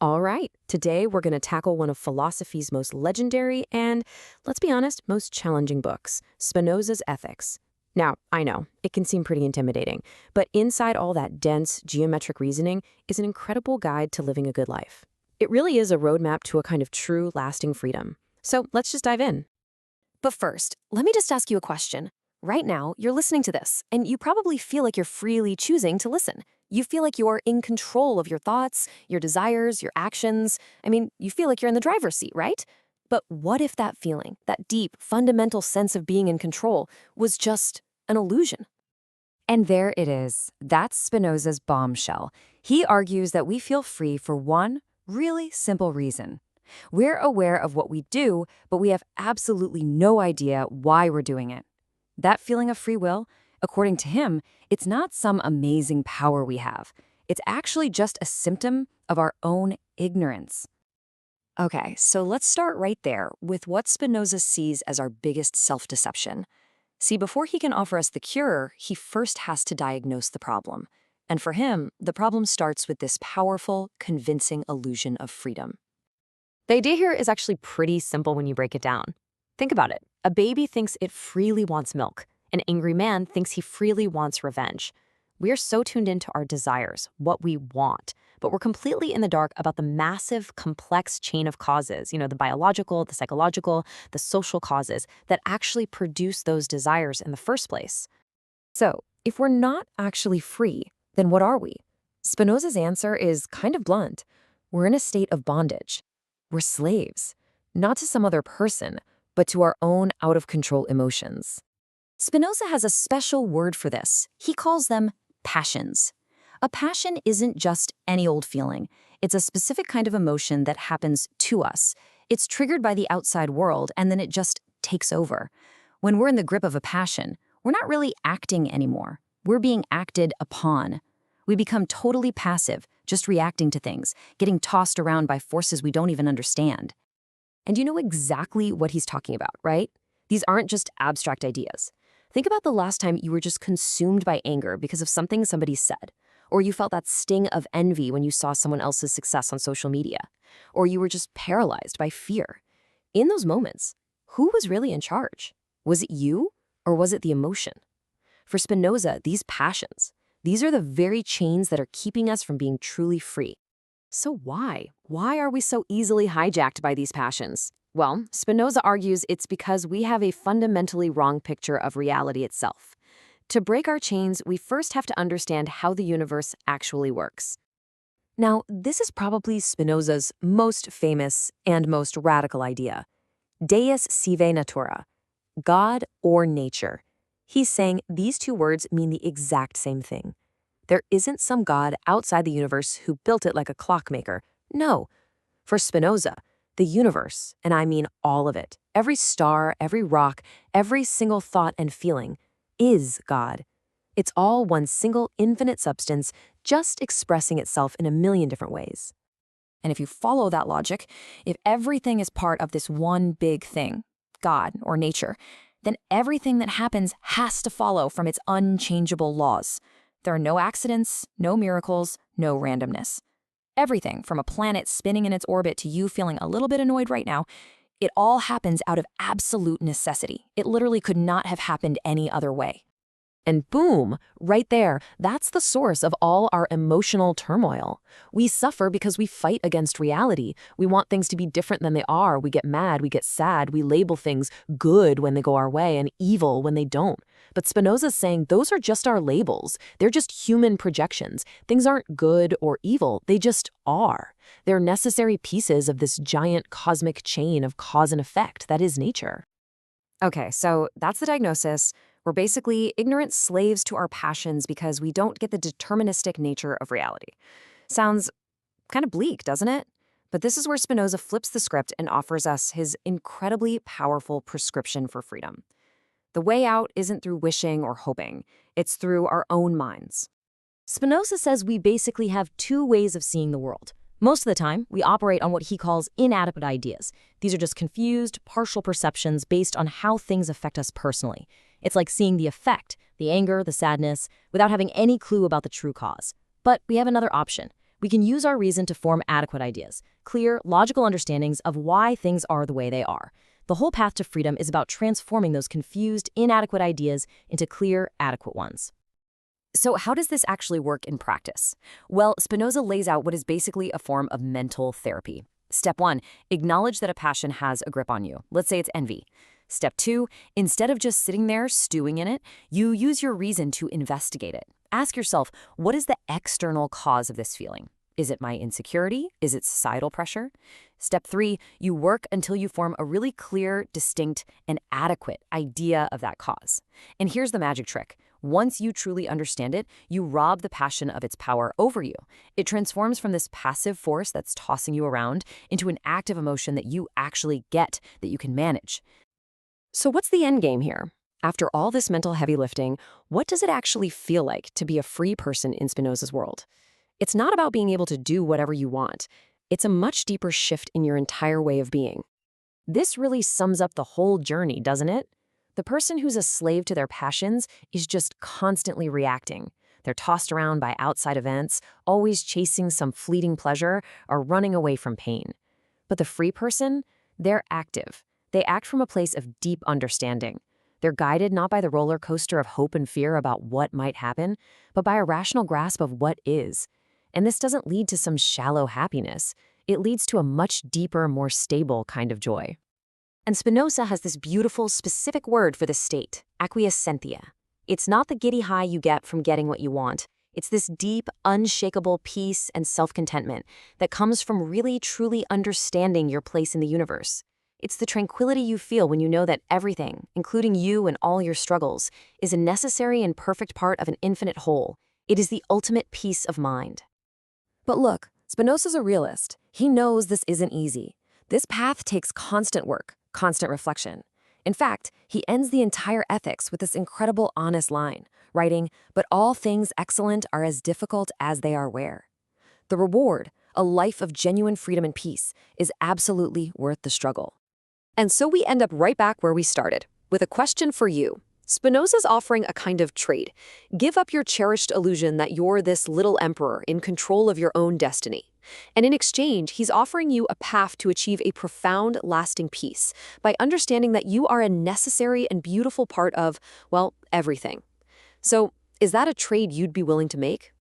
All right, today we're going to tackle one of philosophy's most legendary and, let's be honest, most challenging books, Spinoza's Ethics. Now, I know, it can seem pretty intimidating, but inside all that dense, geometric reasoning is an incredible guide to living a good life. It really is a roadmap to a kind of true, lasting freedom. So let's just dive in. But first, let me just ask you a question. Right now, you're listening to this, and you probably feel like you're freely choosing to listen. You feel like you're in control of your thoughts, your desires, your actions. I mean, you feel like you're in the driver's seat, right? But what if that feeling, that deep, fundamental sense of being in control, was just an illusion? And there it is. That's Spinoza's bombshell. He argues that we feel free for one really simple reason. We're aware of what we do, but we have absolutely no idea why we're doing it. That feeling of free will, according to him, it's not some amazing power we have. It's actually just a symptom of our own ignorance. Okay, so let's start right there with what Spinoza sees as our biggest self-deception. See, before he can offer us the cure, he first has to diagnose the problem. And for him, the problem starts with this powerful, convincing illusion of freedom. The idea here is actually pretty simple when you break it down. Think about it. A baby thinks it freely wants milk. An angry man thinks he freely wants revenge. We are so tuned into our desires, what we want, but we're completely in the dark about the massive, complex chain of causes, the biological, the psychological, the social causes that actually produce those desires in the first place. So, if we're not actually free, then what are we? Spinoza's answer is kind of blunt. We're in a state of bondage. We're slaves, not to some other person, but to our own out-of-control emotions. Spinoza has a special word for this. He calls them passions. A passion isn't just any old feeling. It's a specific kind of emotion that happens to us. It's triggered by the outside world, and then it just takes over. When we're in the grip of a passion, we're not really acting anymore. We're being acted upon. We become totally passive, just reacting to things, getting tossed around by forces we don't even understand. And you know exactly what he's talking about, right? These aren't just abstract ideas. Think about the last time you were just consumed by anger because of something somebody said, or you felt that sting of envy when you saw someone else's success on social media, or you were just paralyzed by fear. In those moments, who was really in charge? Was it you, or was it the emotion? For Spinoza, these passions, these are the very chains that are keeping us from being truly free. So why? Why are we so easily hijacked by these passions? Well, Spinoza argues it's because we have a fundamentally wrong picture of reality itself. To break our chains, we first have to understand how the universe actually works. Now, this is probably Spinoza's most famous and most radical idea. Deus sive natura, God or nature. He's saying these two words mean the exact same thing. There isn't some God outside the universe who built it like a clockmaker. No. For Spinoza, the universe, and I mean all of it, every star, every rock, every single thought and feeling, is God. It's all one single infinite substance, just expressing itself in a million different ways. And if you follow that logic, if everything is part of this one big thing, God or nature, then everything that happens has to follow from its unchangeable laws. There are no accidents, no miracles, no randomness. Everything from a planet spinning in its orbit to you feeling a little bit annoyed right now, it all happens out of absolute necessity. It literally could not have happened any other way. And boom, right there, that's the source of all our emotional turmoil. We suffer because we fight against reality. We want things to be different than they are. We get mad, we get sad, we label things good when they go our way and evil when they don't. But Spinoza's saying those are just our labels. They're just human projections. Things aren't good or evil, they just are. They're necessary pieces of this giant cosmic chain of cause and effect that is nature. Okay, so that's the diagnosis. We're basically ignorant slaves to our passions because we don't get the deterministic nature of reality. Sounds kind of bleak, doesn't it? But this is where Spinoza flips the script and offers us his incredibly powerful prescription for freedom. The way out isn't through wishing or hoping. It's through our own minds. Spinoza says we basically have two ways of seeing the world. Most of the time, we operate on what he calls inadequate ideas. These are just confused, partial perceptions based on how things affect us personally. It's like seeing the effect, the anger, the sadness, without having any clue about the true cause. But we have another option. We can use our reason to form adequate ideas, clear, logical understandings of why things are the way they are. The whole path to freedom is about transforming those confused, inadequate ideas into clear, adequate ones. So how does this actually work in practice? Well, Spinoza lays out what is basically a form of mental therapy. Step 1, acknowledge that a passion has a grip on you. Let's say it's envy. Step 2, instead of just sitting there stewing in it, you use your reason to investigate it. Ask yourself, what is the external cause of this feeling? Is it my insecurity? Is it societal pressure? Step 3, you work until you form a really clear, distinct, and adequate idea of that cause. And here's the magic trick. Once you truly understand it, you rob the passion of its power over you. It transforms from this passive force that's tossing you around into an active emotion that you actually get, that you can manage. So what's the end game here? After all this mental heavy lifting, what does it actually feel like to be a free person in Spinoza's world? It's not about being able to do whatever you want. It's a much deeper shift in your entire way of being. This really sums up the whole journey, doesn't it? The person who's a slave to their passions is just constantly reacting. They're tossed around by outside events, always chasing some fleeting pleasure or running away from pain. But the free person, they're active. They act from a place of deep understanding. They're guided not by the roller coaster of hope and fear about what might happen, but by a rational grasp of what is. And this doesn't lead to some shallow happiness. It leads to a much deeper, more stable kind of joy. And Spinoza has this beautiful, specific word for the state, acquiescentia. It's not the giddy high you get from getting what you want. It's this deep, unshakable peace and self-contentment that comes from really, truly understanding your place in the universe. It's the tranquility you feel when you know that everything, including you and all your struggles, is a necessary and perfect part of an infinite whole. It is the ultimate peace of mind. But look, Spinoza's a realist. He knows this isn't easy. This path takes constant work, constant reflection. In fact, he ends the entire Ethics with this incredible honest line, writing, "But all things excellent are as difficult as they are rare." The reward, a life of genuine freedom and peace, is absolutely worth the struggle. And so we end up right back where we started, with a question for you. Spinoza's offering a kind of trade. Give up your cherished illusion that you're this little emperor in control of your own destiny. And in exchange, he's offering you a path to achieve a profound, lasting peace by understanding that you are a necessary and beautiful part of, well, everything. So, is that a trade you'd be willing to make?